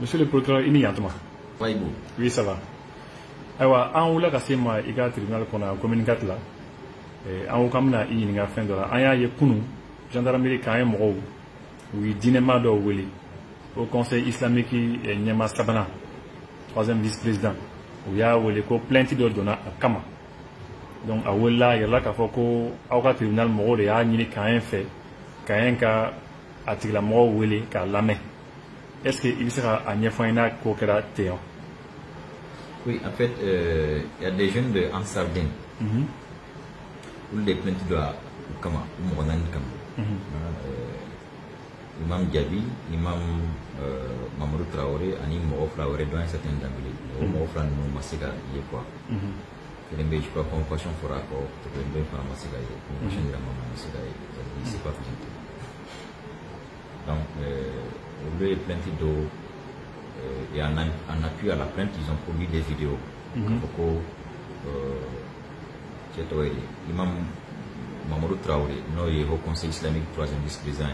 Monsieur le procureur, il y a tout. Oui, ça va. Alors, on a cassé ma tribunal qu'on a communiqué là. En kamna i nga fin de la aya ye kunu gendarmerie quand mo oui dinema do weli au conseil islamique nyama sabana troisième vice-président où ya weli ko plainte do dona kama donc a wala ya la ka foko au tribunal mo de ya ni quand fait quand ka atigla mo weli ka lame est-ce que il sera à nyefaina ko kera teo? Oui, en fait il y a des jeunes de Ansardine les plaintes de comment Imam Diaby, Imam Mamadou Traoré, Ani Moro Traoré dans un certain d'ambulé. Moro Fran no Masega y quoi. Je ne pas convocation pour accord, je ne vais pas Masega y convocation de la maman Masega y c'est pas présenté. Donc les plaintes d'eau et en appui à la plainte, ils ont produit des vidéos. Imam Mamadou Traoré, non, il est au Conseil islamique, troisième vice-président.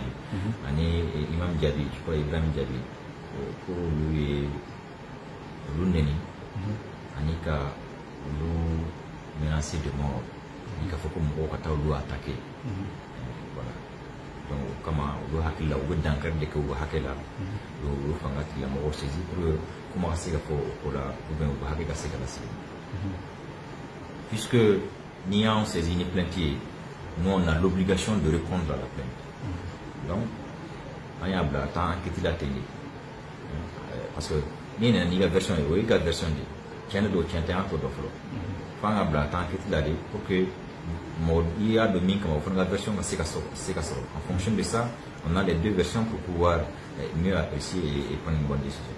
Imam Diaby, je crois Ibrahim Diaby, pour lui, l'Uneni, Anika, l'ou menacé de mort, il faut que mon kata l'ou attaqué. Voilà. Donc, comment l'ou hakila, ou d'encre de que l'ou hakela, l'ou fangati la mort saisi pour commencer pour la, ou bien l'ou hakela c'est la puisque ni on saisit ni plaintier, nous on a l'obligation de répondre à la plainte. Donc, il y a un temps qui est la télé. Parce que ni la version est la version de tiens de tiens un peu d'offre. Quand il y a un temps qui est là pour que il y a de min comme la version c'est en fonction de ça, on a les deux versions pour pouvoir mieux apprécier et prendre une bonne décision.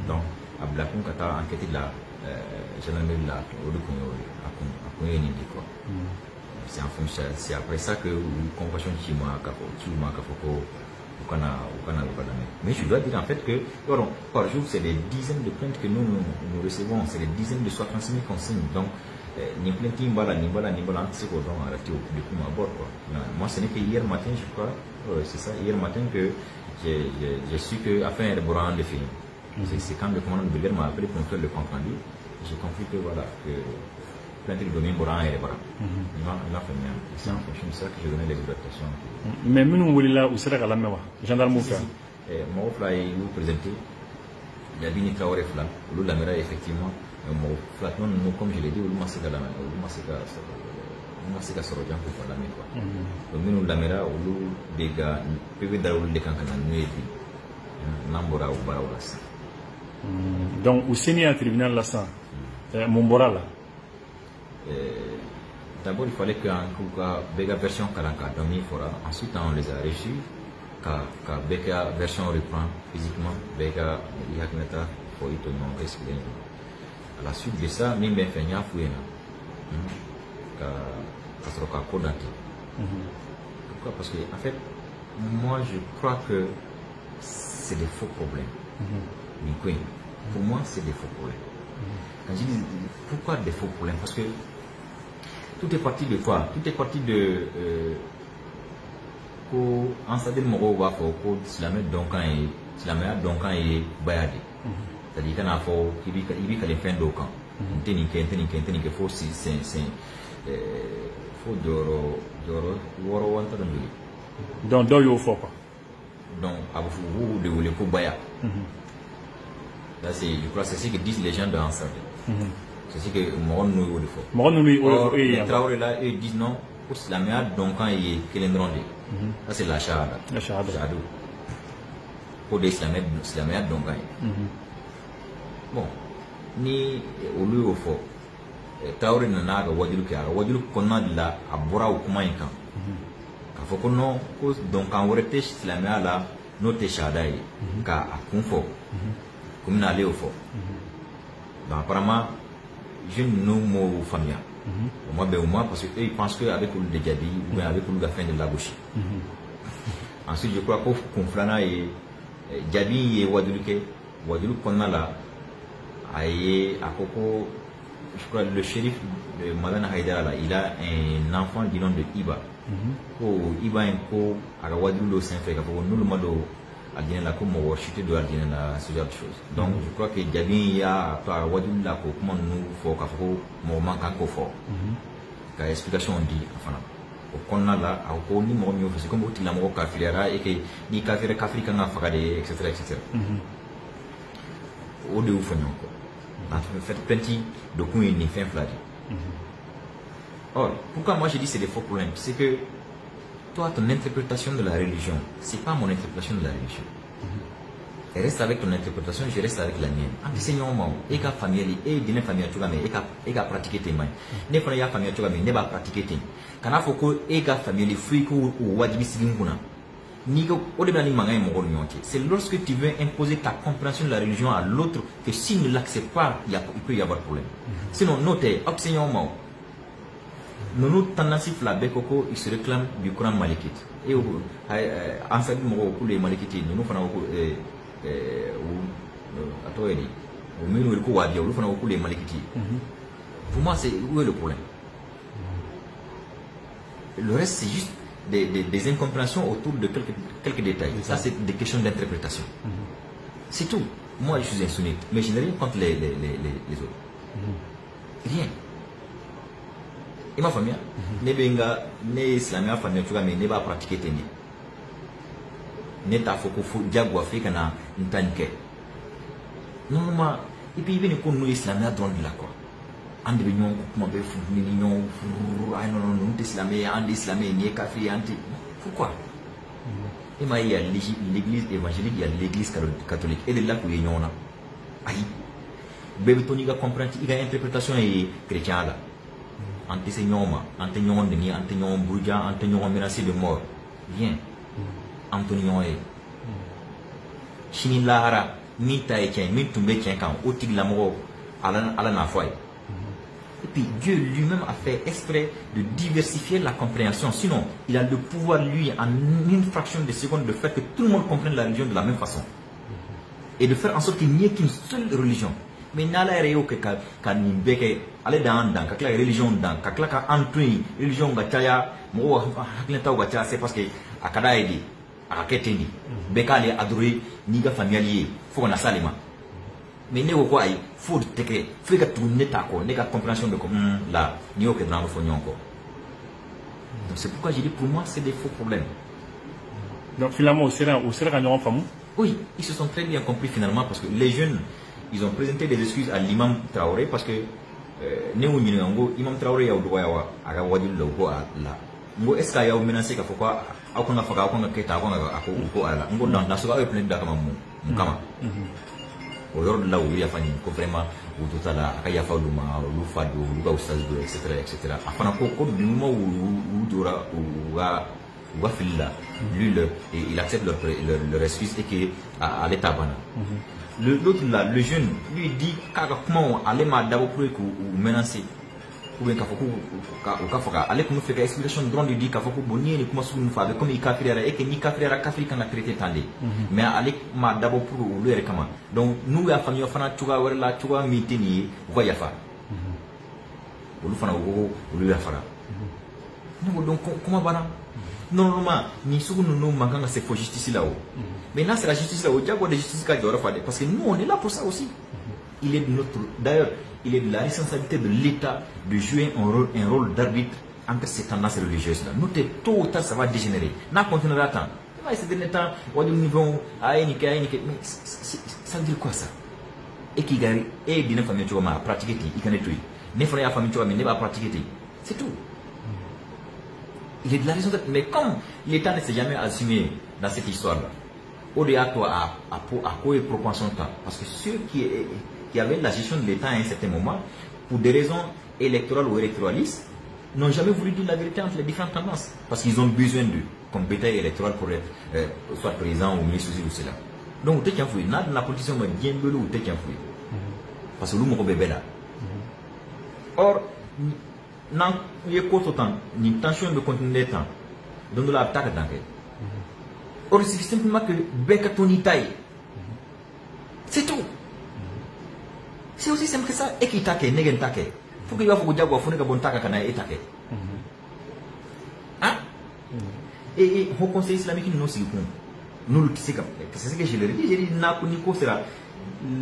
Donc, à Blacon, quand on a enquêté là, gendarmerie là, c'est en fonction, c'est après ça que compassion de moi mais je dois dire en fait que par jour c'est des dizaines de plaintes que nous recevons, c'est des dizaines de soit transmis consignes. Donc ni plainte ni bala c'est quoi donc arrêté depuis ma bord quoi. Moi ce n'est que hier matin je crois, c'est ça hier matin que j'ai su que afin de boire de film. C'est quand le commandant de brigade m'a appelé pour faire le compte rendu. J'ai compris que voilà que plainte de domaine boran et voilà. Il m'a fait bien. C'est en fonction de ça que j'ai donné les exhortations. Mais nous voulons là où c'est la même gendarme ou mon fly vous présenter. Il y a bien une Traoré flan. Le Lamera effectivement. Mon flat non comme je l'ai dit, le Masika la main, le Masika sur le jambe pour la main quoi. Donc nous Lamera ou le dégâts PV d'arou de cancana nuit. Nambora ou Barawasa. Donc, au Sénégal tribunal là, ça, Mombora là. D'abord, il fallait qu'un Bega version Kalanka Domi fora. Ensuite, on les a reçus. Quand Bega version reprend physiquement, Bega Yakmeta pour y tenir un risque. À la suite de ça, même bien fait n'y fouillé là. Kasroka Kodati. Pourquoi? Parce que, en fait, moi, je crois que c'est des faux problèmes. Pour moi, c'est des faux problèmes. Quand je dis pourquoi des faux problèmes, parce que tout est parti de quoi? Tout est parti de en stade de Moro va pour Silamé Donkan et Bayade. C'est-à-dire qu'on a fait qu'il y a des fins d'aucun. Tenir que faut c'est faut d'oro donc d'où faut quoi? Donc, vous devez le Baya. Là, je crois que c'est ce que disent les gens de l'ensemble. C'est ce que Moron nous le faut. Les Traoré là, eux disent non, pour la meilleure, donc quand il est Kelendronde. Ça, c'est la Shahada. La Shahada. Pour des Islamiens, donc bon, ni au lieu au fond, Traoré n'a pas Wadilu qu'on a de la Abora ou Kumaïkan. Faut que non, donc quand on était Islamia là, notre Shahada car à confort, comme nous allons au fond. Donc apparemment, je ne nous famille. Moi, parce qu'ils pensent qu'avec le Djabi ou bien avec le fin de la bouche. Ensuite, je crois qu'on flana et Djabi et Wadulu qu'on a là, à Coco, je crois le shérif de Madame Haïdara là, il a un enfant du nom de Iba. Ko Iba en ko aga Wadulu Saint-Fait, nous le modo Aldina comme chuter de Aldina ce genre de choses. Donc je crois que Diaby il y a pas Wadou là comment nous faut qu'à faut moment quand fort. Qu'à explication on dit enfin au qu'on a là au ni mon mieux c'est comme au tina mo kafira et que ni kafira kafrika na fakade etc etc. Au de ou fanyo ko. On fait plein de coups ni fin fladi. Or pourquoi moi je dis c'est des faux problèmes, c'est que toi, ton interprétation de la religion, c'est pas mon interprétation de la religion. Reste avec ton interprétation, je reste avec la mienne. Enseignement, et qu'à famille, et d'une famille, et qu'à pratiquer tes mains. Ne pas y a famille, ne pas pratiquer tes mains. Quand il faut que, et qu'à famille, fruits ou wajibi siginguna. C'est lorsque tu veux imposer ta compréhension de la religion à l'autre que s'il ne l'accepte pas, il peut y avoir problème. Sinon, notez, enseignement. Nous tendance à Bekoko, il se réclame du Coran malikite. Et en fait, nous les malikites, nous faisons les malikites. Pour moi, c'est où est le problème? Le reste, c'est juste des incompréhensions autour de quelques détails. Ça, c'est des questions d'interprétation. C'est tout. Moi, je suis un sunnite, mais je n'ai rien contre les autres. Rien. Et ma famille, ne islamia famille tu mais ne va pratiquer tenir. Ne ta foko fu diago afrika na ntanke. Non ma et puis il vient qu'on nous islamia dans de la quoi. And de union comment be fu union ah non non islamia and islamia ni kafir anti. Pourquoi? Et ma il y a l'église évangélique, il y a l'église catholique et de là que union na. Aïe. Bébé Tony ga comprendre, il a interprétation et chrétien là. Ante-seigneur, Denis, ante-seigneur Boudja, ante-seigneur menacé de mort. Viens. Antonio est. Chini Lahara, Mita et Tien, Mitumbe Tien, quand Otig Lamoro, Alan Afoy. Et puis Dieu lui-même a fait exprès de diversifier la compréhension. Sinon, il a le pouvoir, lui, en une fraction de seconde, de faire que tout le monde comprenne la religion de la même façon. Et de faire en sorte qu'il n'y ait qu'une seule religion. Mais nala réo que quand beke aller dans la religion dans la antui religion gachaya mo haklenta gacha c'est parce que akada aidi akaketendi beka les adorer niga familier faut na salima mais ne ko ay faut teke faut que tu neta ko ne ka compréhension de comme là ni au que dans le fognon ko. Donc c'est pourquoi j'ai dit pour moi c'est des faux problèmes. Donc finalement au sera quand famou. Oui, ils se sont très bien compris finalement parce que les jeunes ils ont présenté des excuses à l'imam Traoré parce que Imam Traoré a droit à wadil logo là. Ngo est-ce qu'il y a menacé qu'à pourquoi a qu'on a fait qu'on a quitté qu'on a ko ala. Ngo dans ce cas il plein d'akama mukama. Aujourd'hui là où il y a fani ko vraiment ou tout ça là akaya fa luma lu fado lu ga ustaz do etc. Afana ko du moment où dora ou filla lui il accepte leur excuse et que à l'état bana. L'autre là, le jeune, lui dit comment aller d'abord pour menacer. Ou bien aller comme faire explication grande lui dit qu'il faut bonnier ni comment nous faire comme il kafira et que ni kafira quand la traité tandé. Mais aller d'abord pour le recommande. Donc nous la famille fana tuga wala tuga mitini voya fa. Ou fana ou lui fara. Donc comment bana normalement ni sous nous manquons cette justice là-haut. Maintenant c'est la justice là-haut. Diago de justice qu'a parce que nous on est là pour ça aussi. Il est de notre d'ailleurs il est de la responsabilité de l'État de jouer un rôle d'arbitre entre ces tendances religieuses là. Nous tôt ou tard ça va dégénérer. N'a continuera tant. Ces derniers temps au niveau mais ça veut dire quoi ça? Et qui gagne et d'une famille tu vas pratiquer il connaît tout. Ne ferait la famille tu vas mais ne va pratiquer. C'est tout. Il est de la raison d'être. Mais comme l'État ne s'est jamais assumé dans cette histoire-là, au-delà à quoi est propension de temps. Parce que ceux qui avaient la gestion de l'État à un certain moment, pour des raisons électorales ou électoralistes, n'ont jamais voulu dire la vérité entre les différentes tendances. Parce qu'ils ont besoin d'eux, comme bétail électoral pour être soit président ou ministre ou cela. Donc, peut-être qu'il y a un fouille. La politique est bien belou ou peut-être qu'il y a un fouille. Parce que nous, mon bébé là. Or, non, il y a court autant, une tension de continuer temps, donc de la attaque dans or, c'est simplement que Bekatoni taille. C'est tout. C'est aussi simple que ça. Et qui taque, n'est pas taque. Faut qu'il y ait un diable, faut qu'il y ait un bon taque, qu'on ait taque. Hein? Et au Conseil islamique, nous aussi, Nous, c'est ce que je leur dis. J'ai dit, Nico sera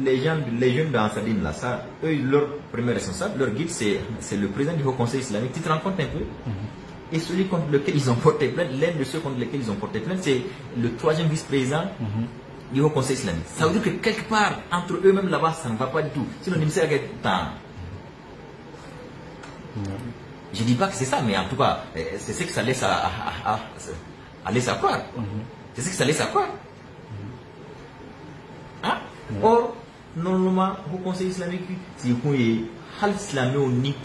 les jeunes dans Sardine là, ça, eux, leur premier responsable, leur guide, c'est le président du Haut Conseil islamique. Tu te rends compte un peu? Et celui contre lequel ils ont porté plainte, l'un de ceux contre lesquels ils ont porté plainte, c'est le 3e vice-président du Haut Conseil islamique. Ça veut dire que quelque part, entre eux-mêmes là-bas, ça ne va pas du tout. Sinon, le ministère est temps. Je ne dis pas que c'est ça, mais en tout cas, c'est ce que ça laisse à laisser à croire. C'est ce que ça laisse à croire. Hein? Or, normalement, au Conseil islamique, c'est que hal islamique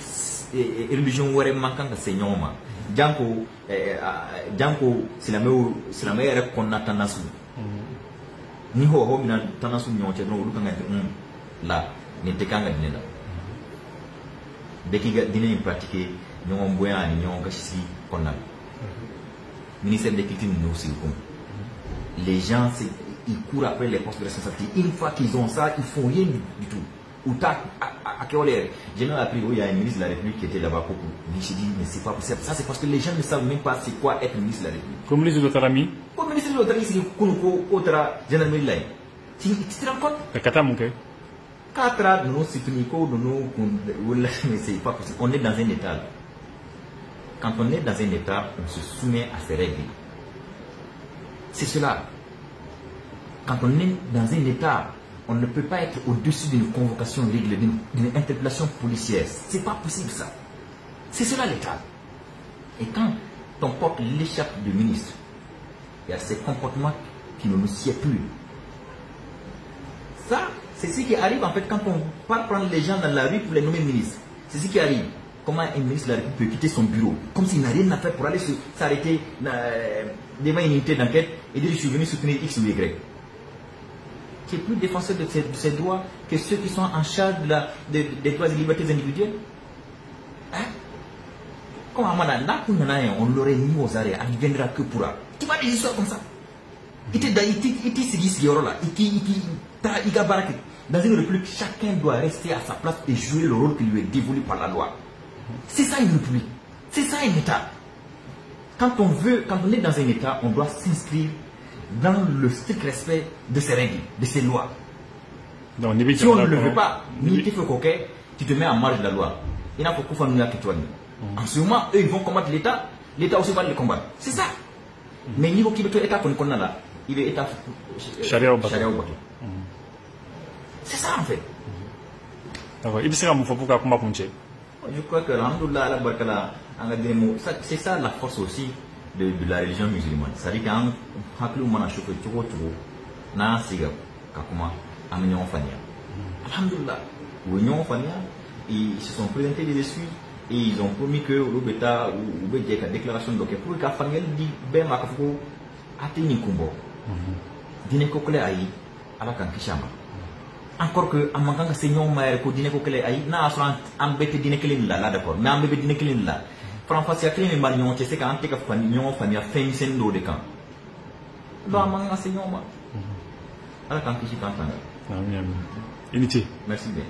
religion ware mankan ka senyoma janko silamé rek kon na tanasu ni ho mina tanasu nyonche no lu kanga la ni te kanga dina beki ga dina pratiquer ñom boya ni ñom ga ci konna ministère de culture nous aussi les gens ils courent après les postes de responsabilité. Une fois qu'ils ont ça, ils font rien du tout. J'ai même appris, il y a un ministre de la République qui était là-bas pour mais j'ai dit, mais c'est pas possible. Ça, c'est parce que les gens ne savent même pas c'est quoi être ministre de la République. Comme ministre de l'Autonomie? Comme ministre de l'Autonomie, c'est gendarmerie. Tu te rends compte? 4 ans de nos citoyens, mais c'est pas possible. On est dans un état. Quand on est dans un état, on se soumet à ses règles. C'est cela. Quand on est dans un état, on ne peut pas être au-dessus d'une convocation réglée, d'une interpellation policière. C'est pas possible ça. C'est cela l'état. Et quand on porte l'écharpe de ministre, il y a ces comportements qui ne nous sied plus. Ça, c'est ce qui arrive en fait quand on part prendre les gens dans la rue pour les nommer ministres. C'est ce qui arrive. Comment un ministre de la République peut quitter son bureau comme s'il n'a rien à faire pour aller s'arrêter devant une unité d'enquête et dire je suis venu soutenir X ou Y. Qui est plus défenseur de ses droits que ceux qui sont en charge des droits et libertés individuelles. Hein? Comme on l'aurait mis aux arrêts, on ne viendra que pour ça. Tu vois des histoires comme ça. Dans une république, chacun doit rester à sa place et jouer le rôle qui lui est dévolu par la loi. C'est ça une république. C'est ça un État. Quand on est dans un État, on doit s'inscrire dans le strict respect de ses règles, de ses lois. Donc, si on ne le veut pas, ni tu fais coquet, tu te mets en marge de la loi. Il n'a pas qu'on fasse que toi. En ce moment, eux, ils vont combattre l'État, l'État aussi va le combattre. C'est ça. Mais niveau qui veut l'État qu'on connaît là, il veut État charia au bateau. C'est ça en fait. D'accord. Il sera mon pour combat pour je crois que c'est ça la force aussi de la religion musulmane. C'est-à-dire qu'un haklu mana chauffé tugo na siga kakuma amignon fania. Alhamdulillah. Union fania, ils se sont présentés des excuses et ils ont promis que l'Obeta ou la déclaration de l'Oké pour qu'Afangel dit ben makafuko atini kumbo. Dine kokole ayi ala kan kishama. Encore que en manquant que c'est non mais que dîner que les aïe n'a pas embêté dîner que là d'accord mais embêté dîner que là franchement c'est que les marions tu sais quand tu as fait union famille fait scène de camp là manquant c'est non mais alors quand tu t'entends merci bien